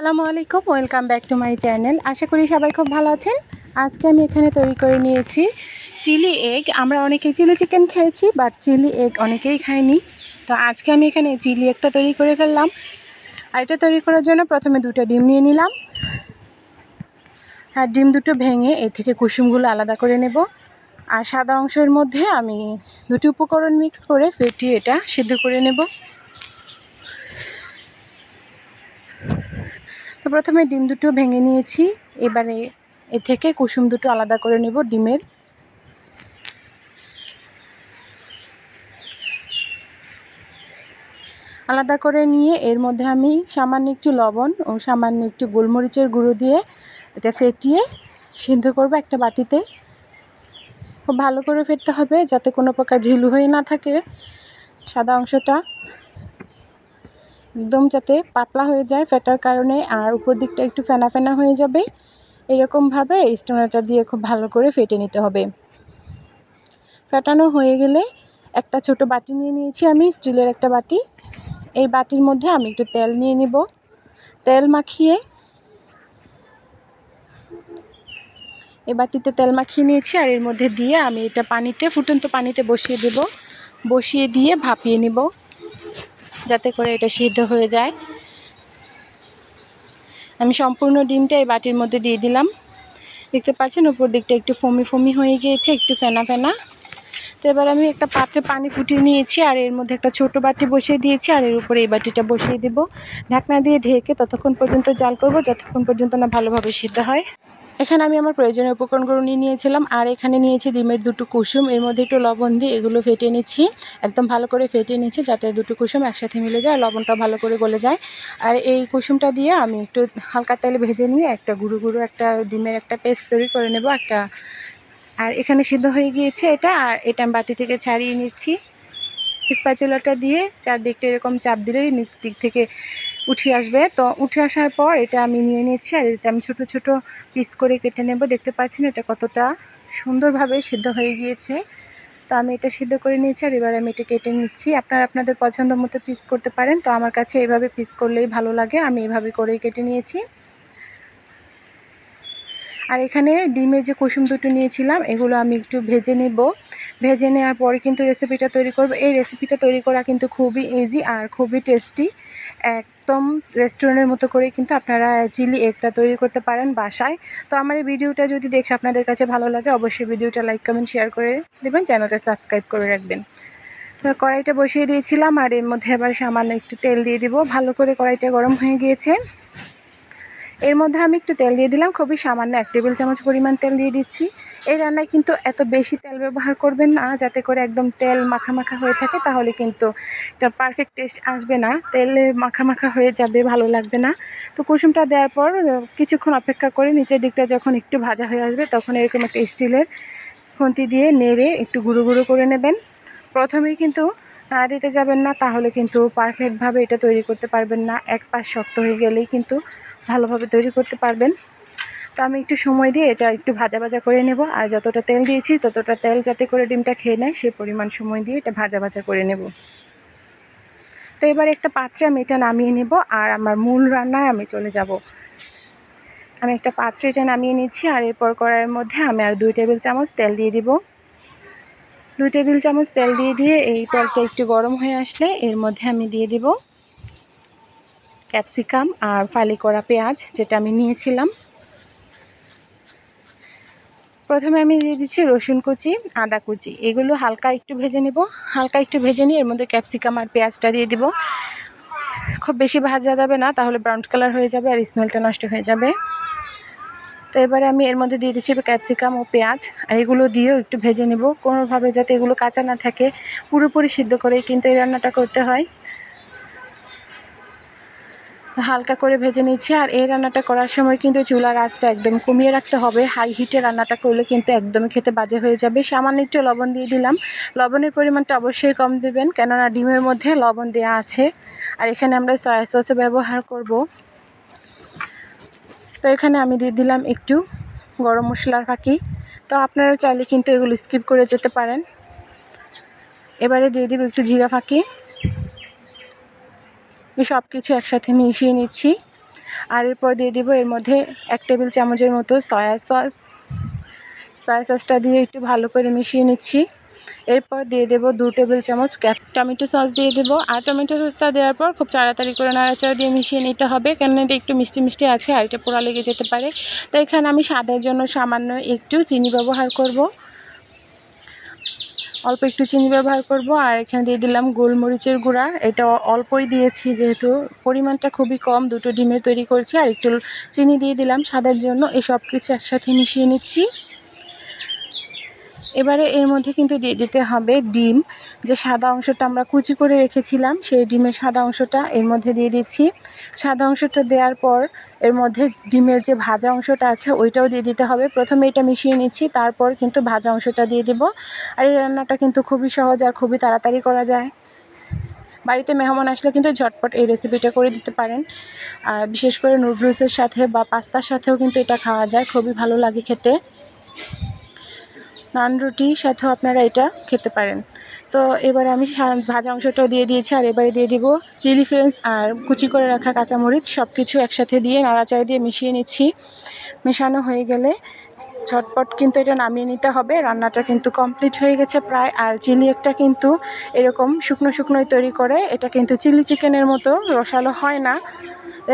আসসালামু আলাইকুম, welcome back to my channel. আশা করি সবাই খুব ভালো আছেন। আজকে আমি এখানে তৈরি করে নিয়েছি চিলি এগ। আমরা অনেকেই চিলি চিকেন খেয়েছি, বাট চিলি এগ অনেকেই খাইনি। তো আজকে আমি এখানে চিলি এগটা তৈরি করে ফেললাম। আর এটা তৈরি করার জন্য প্রথমে 2টা ডিম নিয়ে নিলাম। আর ডিম দুটো ভেঙে এর থেকে কুসুমগুলো আলাদা করে নেব। আর সাদা অংশের মধ্যে আমি 2টি উপকরণ মিক্স করে ফেটিয়ে এটা সিদ্ধ করে নেব। তো প্রথমে ডিম দুটো ভেঙে নিয়েছি। এবারে এ থেকে কুসুম দুটো আলাদা করে নেব ডিমের। আলাদা করে নিয়ে এর মধ্যে আমি সামান্য একটু লবণ ও সামান্য একটু গোলমরিচের গুঁড়ো দিয়ে এটা ফেটিয়ে সিদ্ধ করব একটা বাটিতে। খুব ভালো করে ফেটতে হবে যাতে কোনো প্রকার ঝিলু হয়ে না থাকে। সাদা অংশটা একদম যাতে পাতলা হয়ে যায় ফেটার কারণে, আর উপর দিকটা একটু ফেনা ফেনা হয়ে যাবে। এরকমভাবে স্টোনারটা দিয়ে খুব ভালো করে ফেটে নিতে হবে। ফেটানো হয়ে গেলে একটা ছোট বাটি নিয়ে নিয়েছি আমি, স্টিলের একটা বাটি। এই বাটির মধ্যে আমি একটু তেল নিয়ে নিব। তেল মাখিয়ে এই বাটিতে তেল মাখিয়ে নিয়েছি, আর এর মধ্যে দিয়ে আমি এটা ফুটন্ত পানিতে বসিয়ে দেব। বসিয়ে দিয়ে ভাপিয়ে নিব যাতে করে এটা সিদ্ধ হয়ে যায়। আমি সম্পূর্ণ ডিমটা এই বাটির মধ্যে দিয়ে দিলাম। দেখতে পাচ্ছেন উপর দিকটা একটু ফমি হয়ে গিয়েছে, একটু ফেনা ফেনা। তো এবার আমি একটা পাত্রে পানি ফুটিয়ে নিয়েছি, আর এর মধ্যে একটা ছোট বাটি বসিয়ে দিয়েছি, আর এর উপরে এই বাটিটা বসিয়ে দেব। ঢাকনা দিয়ে ঢেকে ততক্ষণ পর্যন্ত জাল করব যতক্ষণ পর্যন্ত না ভালোভাবে সিদ্ধ হয়। এখানে আমি আমার প্রয়োজনীয় উপকরণগুলো নিয়ে নিয়েছিলাম। আর এখানে নিয়েছি ডিমের 2টো কুসুম, এর মধ্যে একটু লবণ দিয়ে এগুলো ফেটিয়ে নিচ্ছি। একদম ভালো করে ফেটিয়ে নিচ্ছি যাতে 2টো কুসুম একসাথে মিলে যায়, লবণটা ভালো করে গলে যায়। আর এই কুসুমটা দিয়ে আমি একটু হালকা তেলে ভেজে নিয়ে একটা গুঁড়ো একটা ডিমের একটা পেস্ট তৈরি করে নেব একটা। আর এখানে সিদ্ধ হয়ে গিয়েছে এটা, আর এটা আমি বাটি থেকে ছাড়িয়ে নিচ্ছি। স্প্যাচুলাটা দিয়ে চারদিকটা এরকম চাপ দিলেই নিচ দিক থেকে উঠে আসবে। তো উঠে আসার পর এটা আমি নিয়ে নিচ্ছি, আর এটা আমি ছোট ছোট পিস করে কেটে নেব। দেখতে পাচ্ছেন এটা কতটা সুন্দরভাবে সিদ্ধ হয়ে গিয়েছে। তো আমি এটা সিদ্ধ করে নিয়েছি, আর এবার আমি এটা কেটে নিচ্ছি। আপনারা আপনাদের পছন্দ মতো পিস করতে পারেন। তো আমার কাছে এইভাবে পিস করলেই ভালো লাগে, আমি এইভাবে করেই কেটে নিয়েছি। আর এখানে ডিমের যে কুসুম দুটো নিয়েছিলাম এগুলো আমি একটু ভেজে নেব। ভেজে নেওয়ার পরে কিন্তু রেসিপিটা তৈরি করব। এই রেসিপিটা তৈরি করা কিন্তু খুবই ইজি আর খুবই টেস্টি। একদম রেস্টুরেন্টের মতো করে কিন্তু আপনারা চিলি এগটা তৈরি করতে পারেন বাসায়। তো আমার এই ভিডিওটা যদি দেখে আপনাদের কাছে ভালো লাগে, অবশ্যই ভিডিওটা লাইক কমেন্ট শেয়ার করে দেবেন, চ্যানেলটা সাবস্ক্রাইব করে রাখবেন। তো কড়াইটা বসিয়ে দিয়েছিলাম, আর এর মধ্যে আবার সামান্য একটু তেল দিয়ে দিব। ভালো করে কড়াইটা গরম হয়ে গিয়েছে। এর মধ্যে আমি একটু তেল দিয়ে দিলাম, খুবই সামান্য 1 টেবিল চামচ পরিমাণ তেল দিয়ে দিচ্ছি। এই রান্নায় কিন্তু এত বেশি তেল ব্যবহার করবেন না, যাতে করে একদম তেল মাখা মাখা হয়ে থাকে, তাহলে কিন্তু এটা পারফেক্ট টেস্ট আসবে না। তেলে মাখা মাখা হয়ে যাবে, ভালো লাগবে না। তো কুসুমটা দেওয়ার পর কিছুক্ষণ অপেক্ষা করে নিচের দিকটা যখন একটু ভাজা হয়ে আসবে, তখন এরকম একটা স্টিলের খুন্তি দিয়ে নেড়ে একটু গুঁড়ো গুঁড়ো করে নেবেন। প্রথমেই কিন্তু দিতে যাবেন না, তাহলে কিন্তু পারফেক্টভাবে এটা তৈরি করতে পারবেন না। এক পাশ শক্ত হয়ে গেলেই কিন্তু ভালোভাবে তৈরি করতে পারবেন। তো আমি একটু সময় দিয়ে এটা একটু ভাজা ভাজা করে নেব। আর যতটা তেল দিয়েছি ততটা তেল যাতে করে ডিমটা খেয়ে নেয় সেই পরিমাণ সময় দিয়ে এটা ভাজা ভাজা করে নেব। তো এবার একটা পাত্রে আমি এটা নামিয়ে নেব, আর আমার মূল রান্নায় আমি চলে যাব। আমি একটা পাত্রে এটা নামিয়ে নিচ্ছি, আর এরপর কড়াইয়ের মধ্যে আমি আর 2 টেবিল চামচ তেল দিয়ে দিব। 2 টেবিল চামচ তেল দিয়ে এই তেলটা একটু গরম হয়ে আসলে এর মধ্যে আমি দিয়ে দিব ক্যাপসিকাম আর ফালি করা পেঁয়াজ যেটা আমি নিয়েছিলাম। প্রথমে আমি দিয়ে দিচ্ছি রসুন কুচি, আদা কুচি, এগুলো হালকা একটু ভেজে নেব। হালকা একটু ভেজে নিয়ে এর মধ্যে ক্যাপসিকাম আর পেঁয়াজটা দিয়ে দিব। খুব বেশি ভাজা যাবে না, তাহলে ব্রাউন কালার হয়ে যাবে আর স্মেলটা নষ্ট হয়ে যাবে। তো এবারে আমি এর মধ্যে দিয়ে দিচ্ছি ক্যাপসিকাম ও পেঁয়াজ, আর এগুলো দিয়েও একটু ভেজে নেব, কোনোভাবে যাতে এগুলো কাঁচা না থাকে। পুরোপুরি সিদ্ধ করেই কিন্তু এই রান্নাটা করতে হয়। হালকা করে ভেজে নিচ্ছি। আর এই রান্নাটা করার সময় কিন্তু চুলার আঁচটা একদম কমিয়ে রাখতে হবে। হাই হিটে রান্নাটা করলে কিন্তু একদমই খেতে বাজে হয়ে যাবে। সামান্য একটু লবণ দিয়ে দিলাম। লবণের পরিমাণটা অবশ্যই কম দেবেন, কেননা ডিমের মধ্যে লবণ দেওয়া আছে। আর এখানে আমরা সয়া সসে ব্যবহার করব। তো এখানে আমি দিয়ে দিলাম একটু গরম মশলার ফাঁকি। তো আপনারা চাইলে কিন্তু এগুলো স্কিপ করে যেতে পারেন। এবারে দিয়ে দিব একটু জিরা ফাঁকি। সব কিছু একসাথে মিশিয়ে নিচ্ছি। আর এরপর দিয়ে দিব এর মধ্যে 1 টেবিল চামচের মতো সয়া সসটা দিয়ে একটু ভালো করে মিশিয়ে নিচ্ছি। এরপর দিয়ে দেব 2 টেবিল চামচ টমেটো সস দিয়ে দেব। আর টমেটো সসটা দেওয়ার পর খুব তাড়াতাড়ি করে নাড়াচাড়া দিয়ে মিশিয়ে নিতে হবে, কেননা এটা একটু মিষ্টি মিষ্টি আছে আর এটা পোড়া লেগে যেতে পারে। তো এখানে আমি স্বাদের জন্য সামান্য একটু চিনি ব্যবহার করব, অল্প একটু চিনি ব্যবহার করব। আর এখানে দিয়ে দিলাম গোলমরিচের গুঁড়া, এটা অল্পই দিয়েছি যেহেতু পরিমাণটা খুবই কম, 2টো ডিমের তৈরি করছি। আর একটু চিনি দিয়ে দিলাম স্বাদের জন্য। এই সব কিছু একসাথে মিশিয়ে নিচ্ছি। এবারে এর মধ্যে কিন্তু দিয়ে দিতে হবে ডিম, যে সাদা অংশটা আমরা কুচি করে রেখেছিলাম সেই ডিমের সাদা অংশটা এর মধ্যে দিয়ে দিচ্ছি। সাদা অংশটা দেওয়ার পর এর মধ্যে ডিমের যে ভাজা অংশটা আছে ওইটাও দিয়ে দিতে হবে। প্রথমে এটা মিশিয়ে নিচ্ছি, তারপর কিন্তু ভাজা অংশটা দিয়ে দেব। আর এই রান্নাটা কিন্তু খুবই সহজ আর খুবই তাড়াতাড়ি করা যায়। বাড়িতে মেহমান আসলে কিন্তু ঝটপট এই রেসিপিটা করে দিতে পারেন। আর বিশেষ করে নুডলসের সাথে বা পাস্তার সাথেও কিন্তু এটা খাওয়া যায়, খুবই ভালো লাগে খেতে। নান রুটির সাথেও আপনারা এটা খেতে পারেন। তো এবারে আমি ভাজা অংশটাও দিয়ে দিয়েছি। আর এবারে দিয়ে দিব চিলি ফ্লেক্স আর কুচি করে রাখা কাঁচামরিচ, সব কিছু একসাথে দিয়ে নাড়াচাড়া দিয়ে মিশিয়ে নিচ্ছি। মেশানো হয়ে গেলে ঝটপট কিন্তু এটা নামিয়ে নিতে হবে। রান্নাটা কিন্তু কমপ্লিট হয়ে গেছে প্রায়। আর চিলি একটা কিন্তু এরকম শুকনো শুকনোই তৈরি করে, এটা কিন্তু চিলি চিকেনের মতো রসালো হয় না।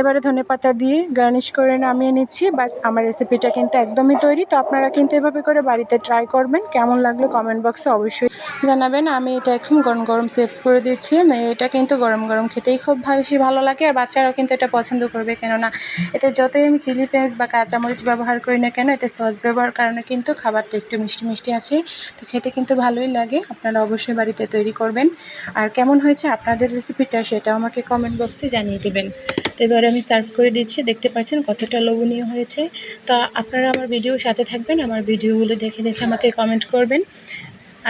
এবারে ধনেপাতা দিয়ে গার্নিশ করে নামিয়ে নিচ্ছি। বাস, আমার রেসিপিটা কিন্তু একদমই তৈরি। তো আপনারা কিন্তু এভাবে করে বাড়িতে ট্রাই করবেন। কেমন লাগলো কমেন্ট বক্সে অবশ্যই জানাবেন। আমি এটা এখন গরম গরম সার্ভ করে দিচ্ছি। এটা কিন্তু গরম গরম খেতেই খুব বেশি ভালো লাগে, আর বাচ্চারাও কিন্তু এটা পছন্দ করবে, কেননা এতে যতই আমি চিলি ফ্লেক্স বা কাঁচামরিচ ব্যবহার করি না কেন, এতে সস ব্যবহার কারণে কিন্তু খাবারটা একটু মিষ্টি মিষ্টি আছে। তো খেতে কিন্তু ভালোই লাগে। আপনারা অবশ্যই বাড়িতে তৈরি করবেন। আর কেমন হয়েছে আপনাদের রেসিপিটা সেটাও আমাকে কমেন্ট বক্সে জানিয়ে দেবেন। তো এবারে আমি সার্ভ করে দিচ্ছি। দেখতে পাচ্ছেন কতটা লোভনীয় হয়েছে। তা আপনারা আমার ভিডিওর সাথে থাকবেন, আমার ভিডিওগুলো দেখে দেখে আমাকে কমেন্ট করবেন।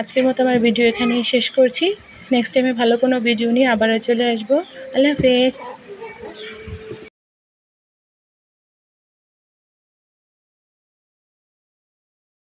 আজকের মতো আমার ভিডিও এখানেই শেষ করছি। নেক্সট টাইমে ভালো কোনো ভিডিও নিয়ে আবারও চলে আসবো। আল্লাহ হাফেজ।